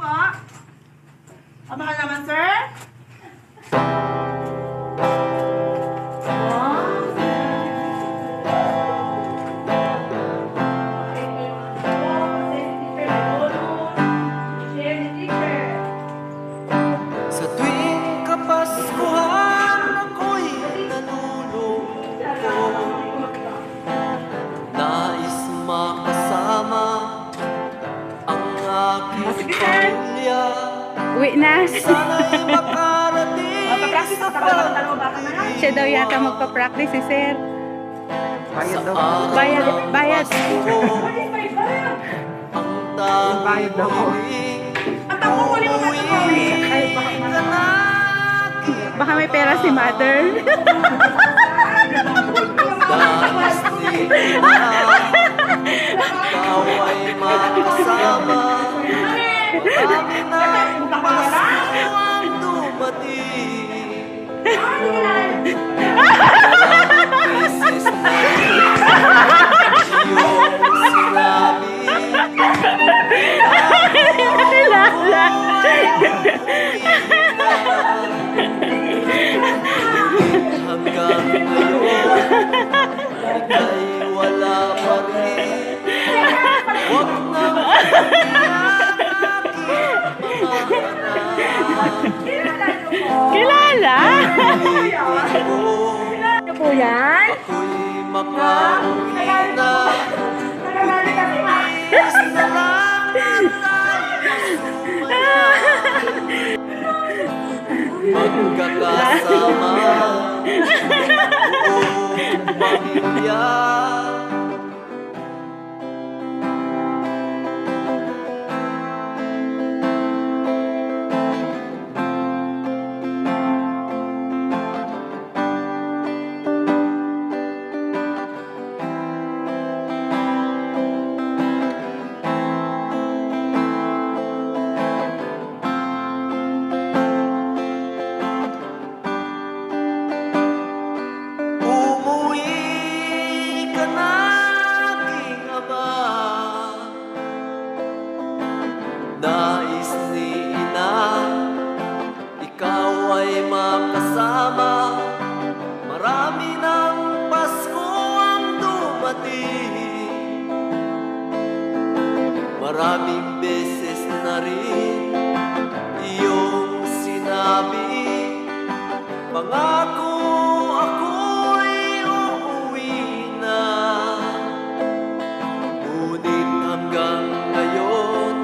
po. O, mahal naman, sir. Sa tuwing Kapaskuhan, ako'y nalulungkot. Nais makasama ang aking pamilya. Uwi na. Sana'y makarating sa pag-ibig. Siya daw yata magpa-practice si sir. Sa Bayad, bayad. ang tanging uuwi ka na. Baka may pera si mother. Dahil ikaw ay makasama. Marami na Pasko ang dumating. Beses na iyong sinabi. Hanggang ngayon, ika'y wala pa rin. Huwag nang Kilala? Ano po yan? ako'y makauwi na. Ibigis na lang ang magkakasama buong pamilya. Umuwi ka na, aking ama. Nais ni ina, ikaw ay makasama. Marami ng Pasko ang dumating. Maraming beses na rin iyong sinabi. Pangako ako'y uuwi na. Ngunit hanggang ngayon,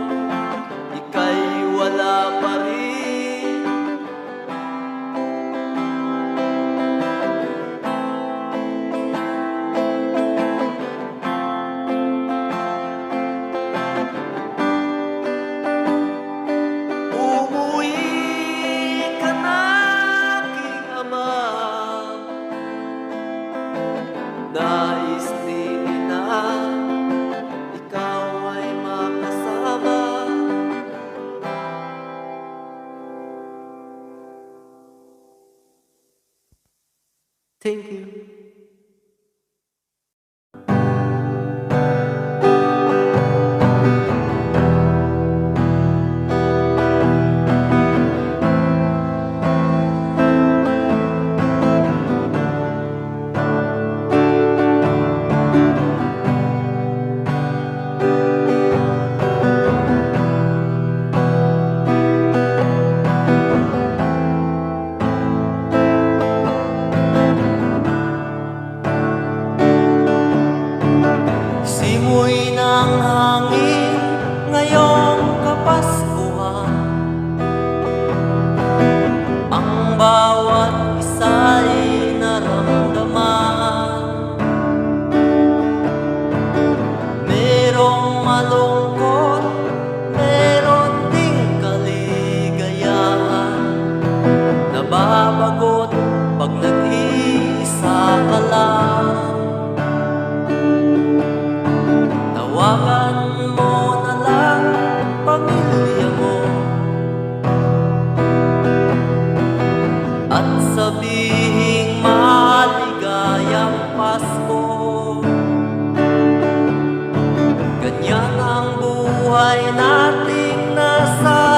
ika'y wala pa rin. Umuwi ka na, aking ama. Nais ni ina, ikaw ay makasama. Thank you. Simoy ng hangin ngayong Kapaskuhan. Ang bawat isa'y naramdaman. Merong malungkot, meron ding kaligayahan. Nababagot pag nag-iisa ka lang. Tawagan mo na lang pamilya mo at sabihing maligayang Pasko. Ganyan ang buhay nating nasa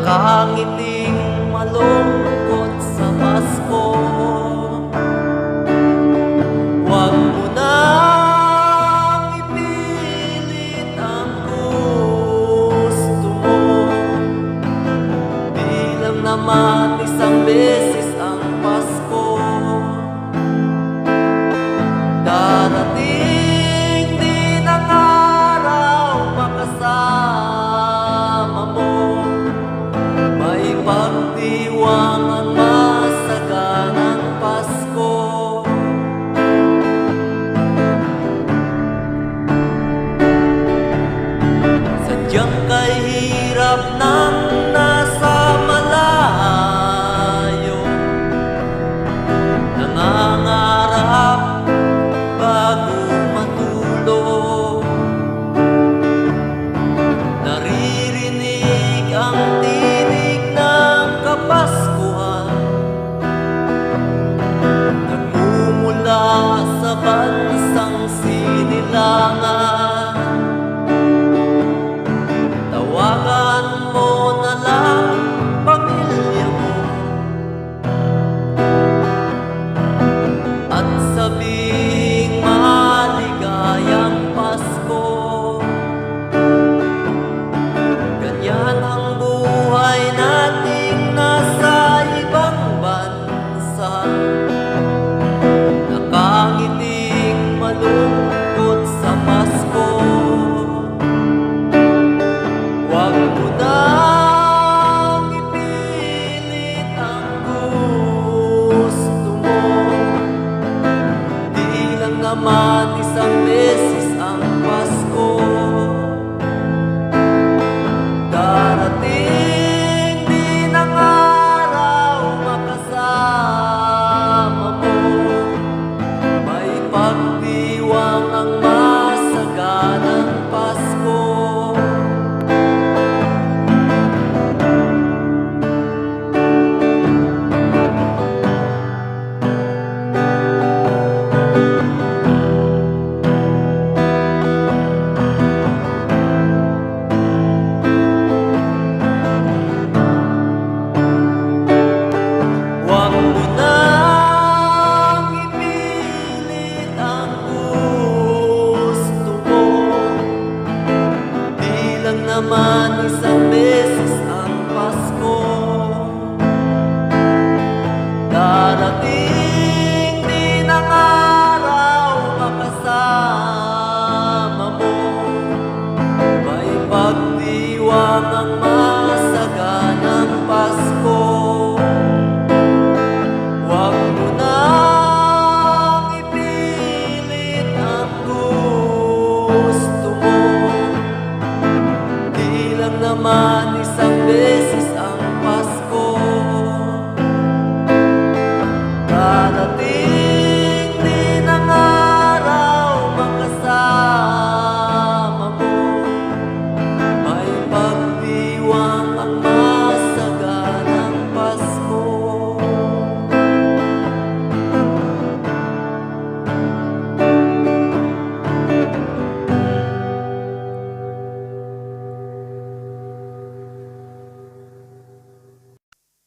Nakangiting malungkot sa Pasko. Huwag mo nang ipilit ang gusto mo. Di lang naman isang beses ang Pasko. Darating din ang araw makasama mo. May pagdiwang ang masaganang Pasko. Sadyang kahirap ng nasa malayo, nangangarap bago matulog. Naririnig ang tinig ng Kapaskuhan, nagmumula sa bansang sinilangan. Tawagan mo na lang pamilya mo at sabihing maligayang Pasko. Ganyan ang buhay nating nasa ibang bansa, nakangiting malungkot sa Pasko. Huwag mo nang ipilit ang gusto mo. Di lang naman isang beses ang Pasko. Darating din ang araw makasama mo. May pagdiwang ang masaganang Pasko. Huwag mo nang ipilit ang gusto mo. Di lang naman isang beses ang Pasko. Darating din ang araw makasama mo. May pagdiwang ang masaganang Pasko. Huwag mo nang ipilit ang gusto mo. Di lang naman isang beses ang Pasko. Darating din ang araw makasama mo. May pagdiwang ang masaganang Pasko.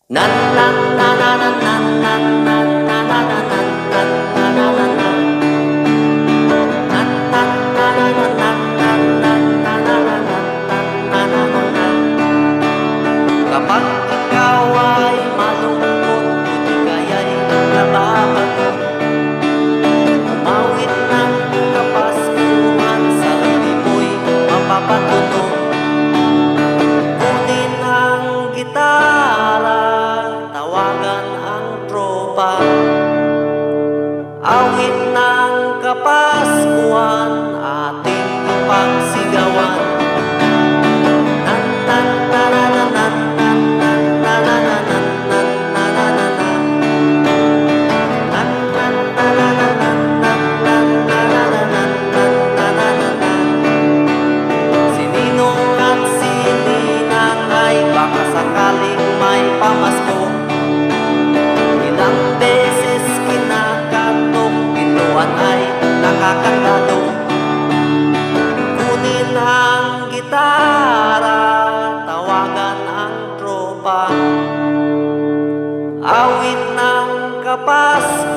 Nan nan nan nan nan nan nan nan nan nan nan nan. Kapag ikaw ay malungkot, di kaya'y nababagot. Umawit ng Kapaskuhan, sa hindi mo'y mapapatunog. Kunin ang gitara, tawagan ang tropa. Awit ng Kapaskuhan, ating ipagsigawan. Sininong at sininang ay baka sakaling may pamasko. Ilang beses kinakatok, pintuan ay nakakagado. Kunin ang gitara, tawagan ang tropa.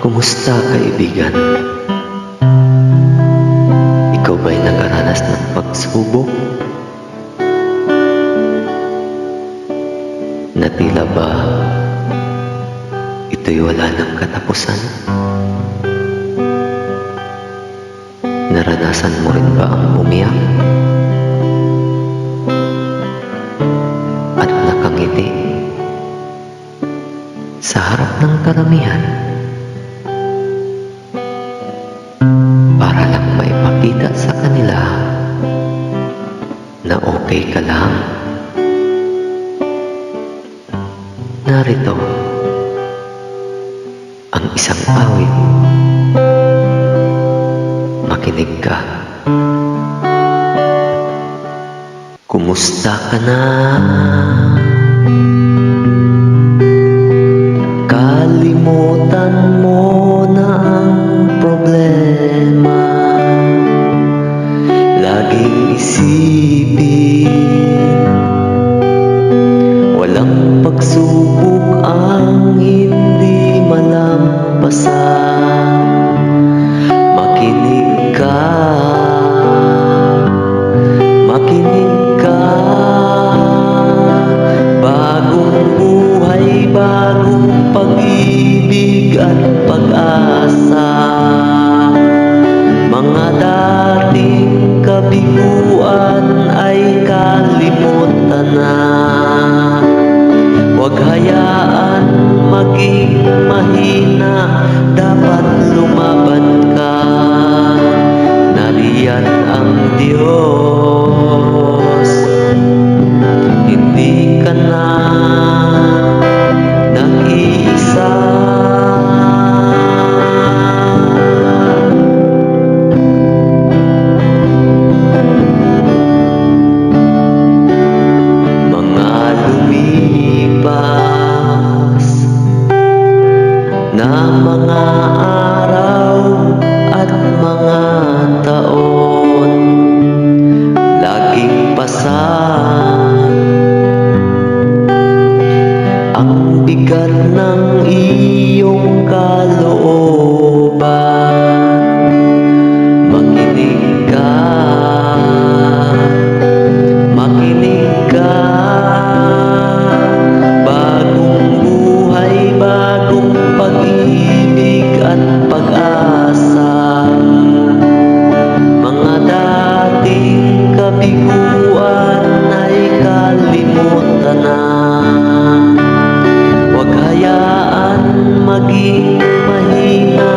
Kumusta kaibigan? Ikaw ba'y nakaranas ng pagsubok? Na tila ba ito'y wala ng katapusan? Naranasan mo rin ba ang umiyak? At nakangiti sa harap ng karamihan? Para lang maipakita sa kanila na okay ka lang. Narito ang isang awit. Makinig ka. Kumusta ka na? Kalimutan mo na ang problema. Laging isipin, walang pagsubok ang hindi malampasan. Makinig ka, makinig ka. Bagong buhay, bagong pag-ibig at pag-asa. Mga dating kabiguan ay kalimutan na. Huwag hayaan maging mahina, dapat lumaban ka. Nariyan ang Diyos, hindi ka na na mga araw at mga taon, laging pasan ang bigat ng iyong kalooban. Makinig ka, makinig ka. Bagong buhay, bagong pag-ibig at pag-asa. Mga dating kabiguan ay kalimutan na. Huwag hayaan maging mahina,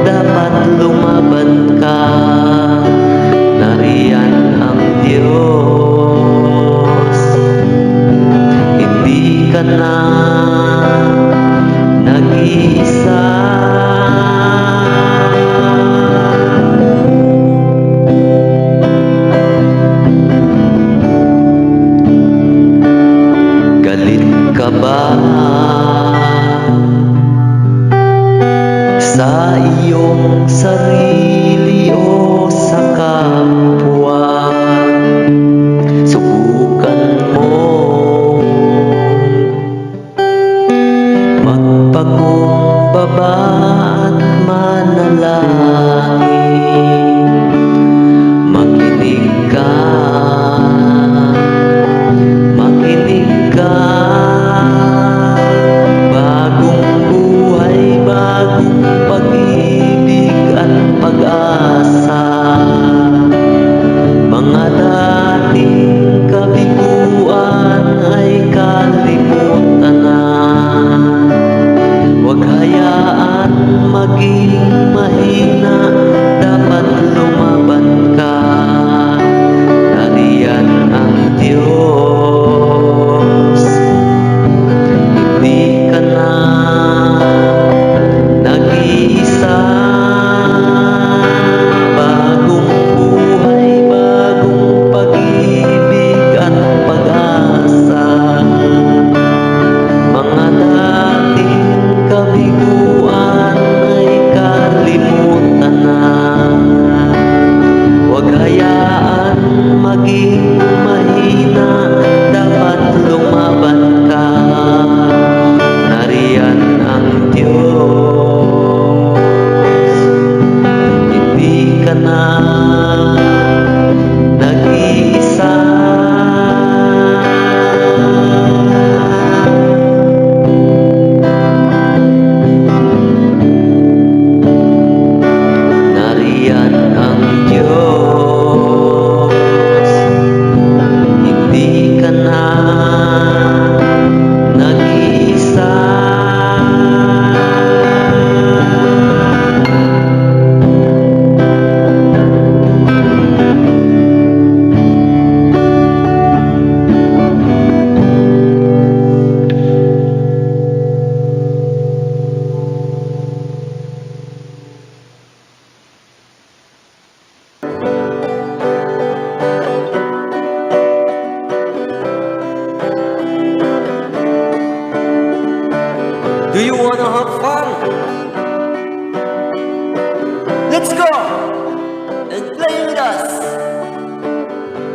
dapat lumaban ka. Nariyan ang Diyos, hindi ka na nag-iisa. Galit ka ba sa iyong sarili o sa kapwa? Subukan mo magpakumbaba at manalangin. Makinig ka, makinig ka. Bagong buhay, bagong pag-ibig at pag-asa. Mga dating kabiguan ay kalimutan na. Huwag hayaan maging mahina, dapat lumaban ka. Nariyan ang Diyos, hindi ka na nag-iisa. Bagong buhay, bagong pag-ibig at pag-asa. Mga dating kabiguan ay kalimutan na. Huwag hayaan maging mahina, dapat lumaban ka. Nariyan ang Diyos, hindi ka na nag-iisa. Nariyan ang Diyos, hindi ka na nag-iisa. Do you wanna have fun? Let's go and play with us.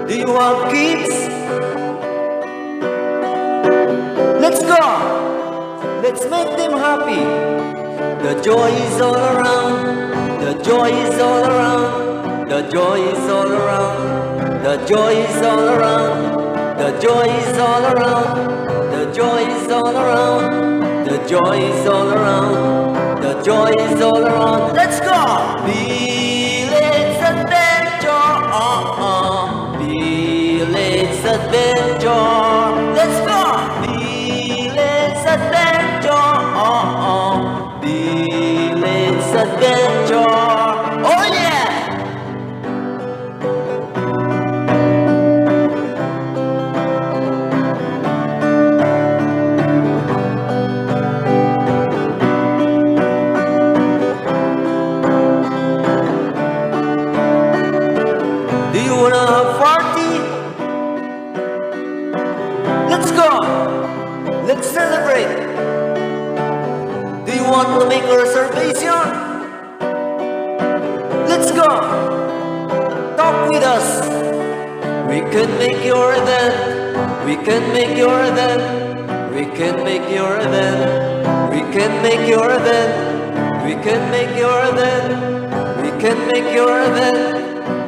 Do you have kids? Let's go. Let's make them happy. The joy is all around. The joy is all around. The joy is all around. The joy is all around. The joy is all around. The joy is all around. The joy is all around. The joy is all around. Let's go. Village adventure. Village adventure. Let's go. Village adventure. Village adventure. Oh yeah. Do you wanna have party? Let's go. Let's celebrate. Do you want to make make a reservation. Let's go. Talk with us. We can make your event. We can make your event. We can make your event. We can make your event. We can make your event. We can make your event.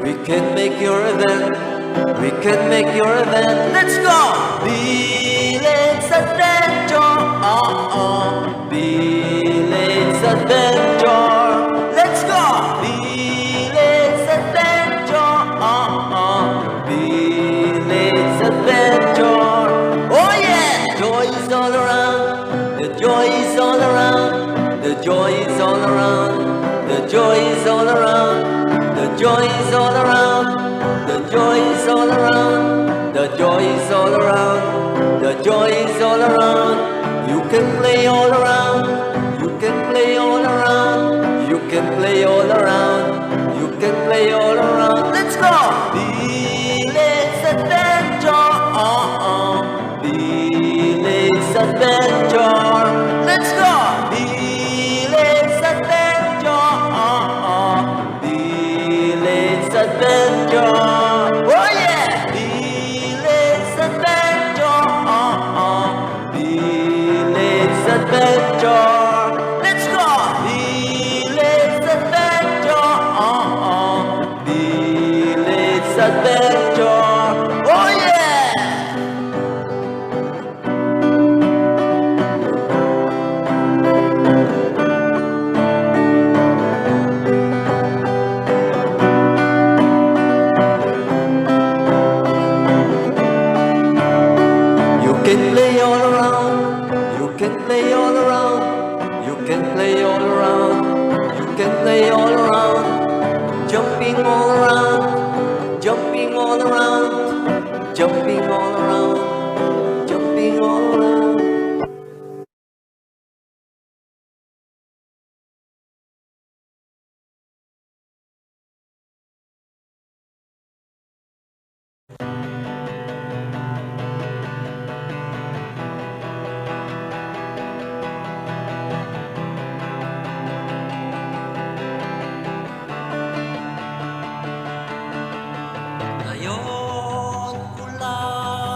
We can make your event. We can make your event. Let's go. Village Adventure. Village Adventure. Let's go. Village Adventure. Village Adventure. Oh yeah. Joy is all around. The joy is all around. The joy is all around. The joy is all around. The joy is all around. The joy is all around. The joy is all around. The joy is all around. You can play all around. You can play all around. You can play all around. You can play all around. Let's go. Village Adventure. Village Adventure. Let's go. Village Adventure. Village Adventure. Oh yeah. Village Adventure. Village Adventure. Let's go. Village Adventure. Village Adventure. Oh yeah. You can play all around. You can play all around. You can play all around. You can play all around. Jumping all around. Jumping all around. Jumping all around. Jumping all around. Ngayon ko lang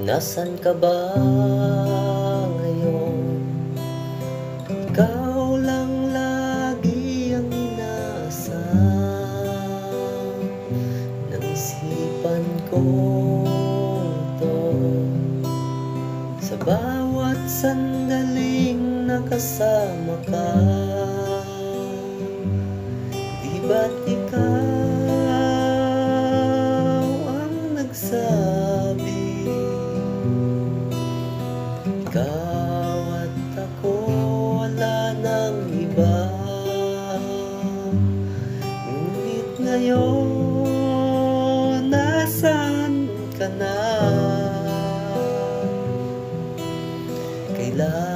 Nasaan ka ba ngayon? Ikaw lang lagi ang inaasam ng isipan ko to. Sa bawat sandaling nakasama ka, di ba't ikaw ang nagsabi? Ikaw at ako, wala nang iba. Ngunit ngayon, nasaan ka na? Kailangan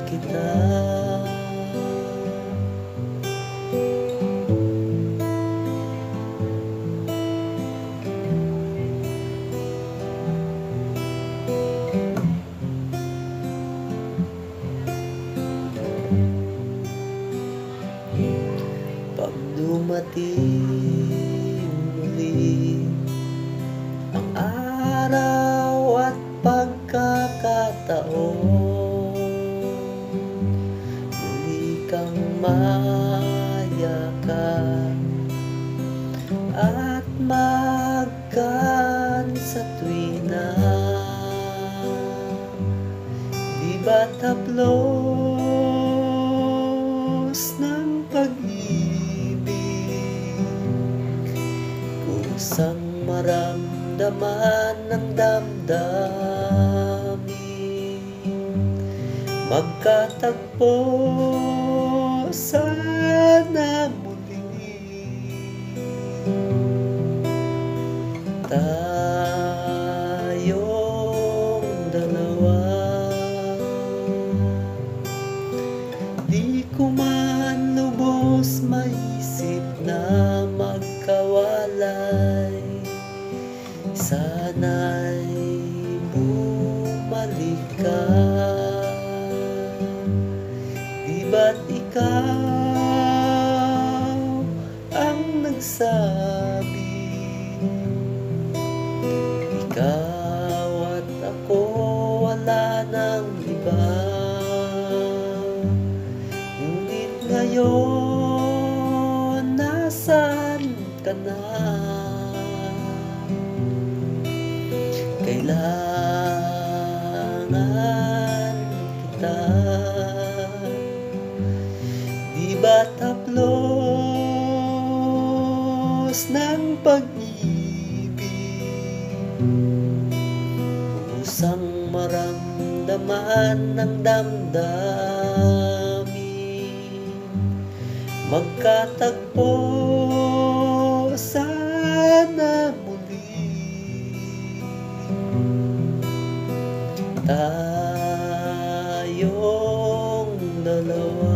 kita. Pag dumating muli ang araw at pagkakataon, muli kang mayakap at magkan sa tuwina. Di ba't haplos ng pag-ibig, kusang maramdaman ng damdamin, magkatagpo sana muli. Tayong dalawa, di ko man lubos maisip na magkawalay. Sana'y bumalik ka. Di ba't ikaw ang nagsabi? Ikaw at ako, wala nang iba. Ngunit ngayon, nasaan ka na? Kailangan kita. Di ba't haplos ng pag-ibig, kusang maramdaman ng damdamin, magkatagpo sana muli. Tayong dalawa.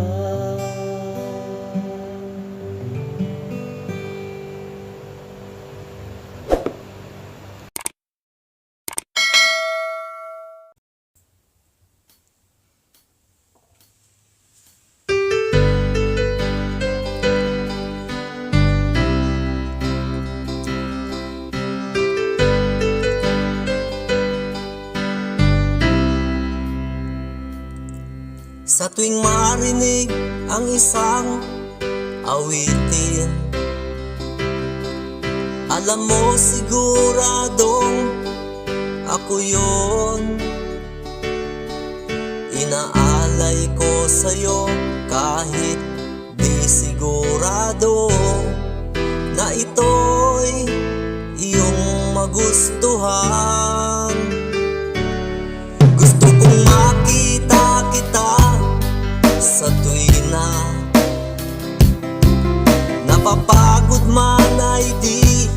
Sa tuwing marinig ang isang awitin, alam mo siguradong ako yun. Inaalay ko sa'yo kahit di sigurado na ito'y iyong magustuhan. Gusto kong makita kita sa tuwina, napapagod man ay di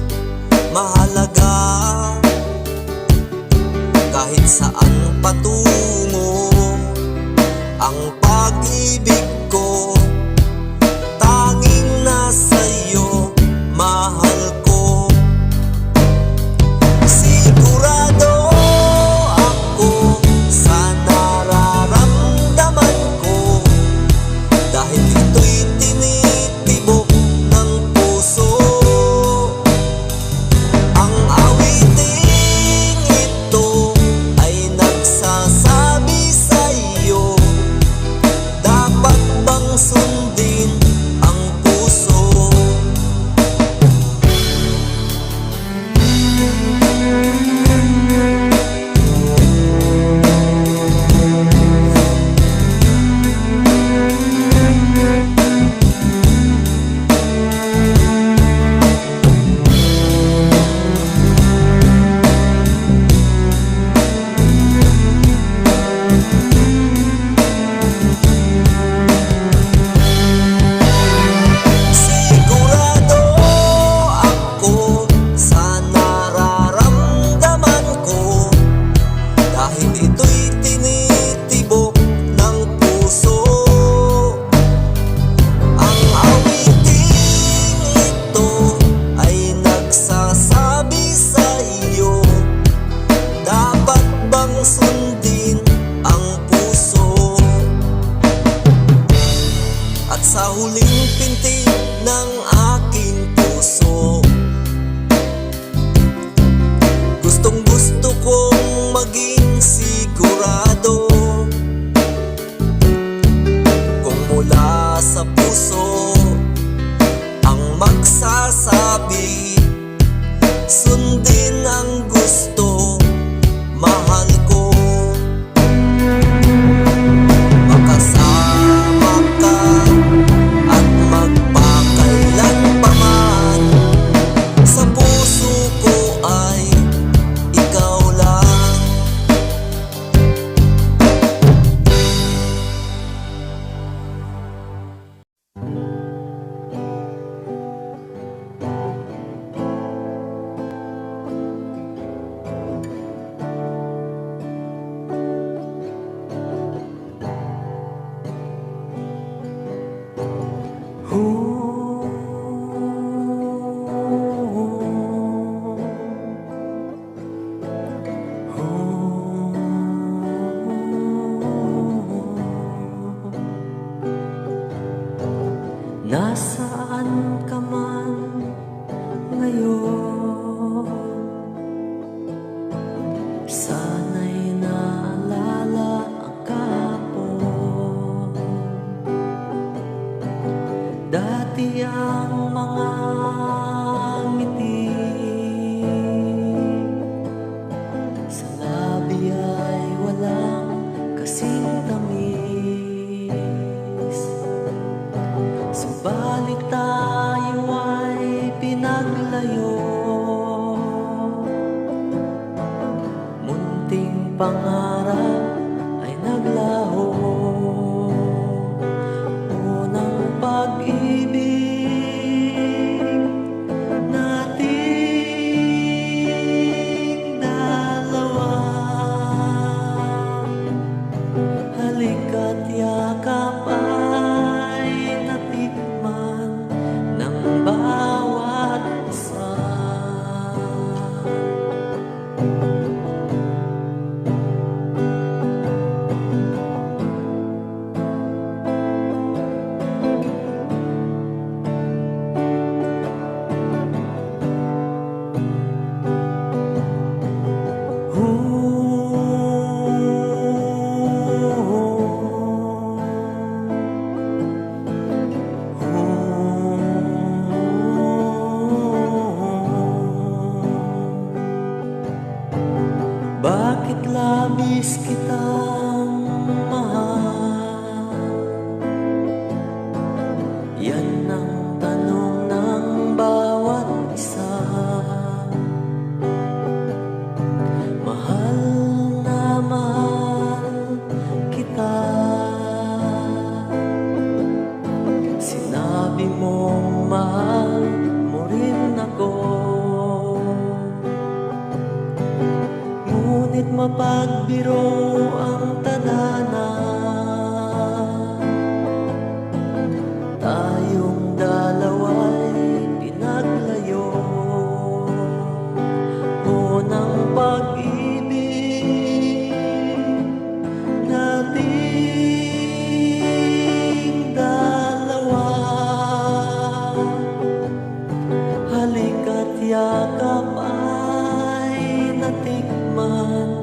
mahalaga. Kahit saan patungo ang pag-ibig ko, tanging nasa iyo, mahal ko. Sigurado Sana'y naalala ang kahapon. Dati ang mga ngiti sa labi ay walang kasing tamis. Subalit tayo ay pinaglayo, munting pangarap ay naglaho. Unang pag-ibig nating dalawa, halika't yakap ay natikman ng bawat isa. Bakit labis kitang mahal? Yan ang tanong ng bawat isa. Mahal na mahal kita. Sinabi mong mahal mo rin ako, ngunit mapagbiro ang tadhana. Tayong dalawa'y pinaglayo. Unang pag-ibig nating dalawa, halika't yakap ay natikman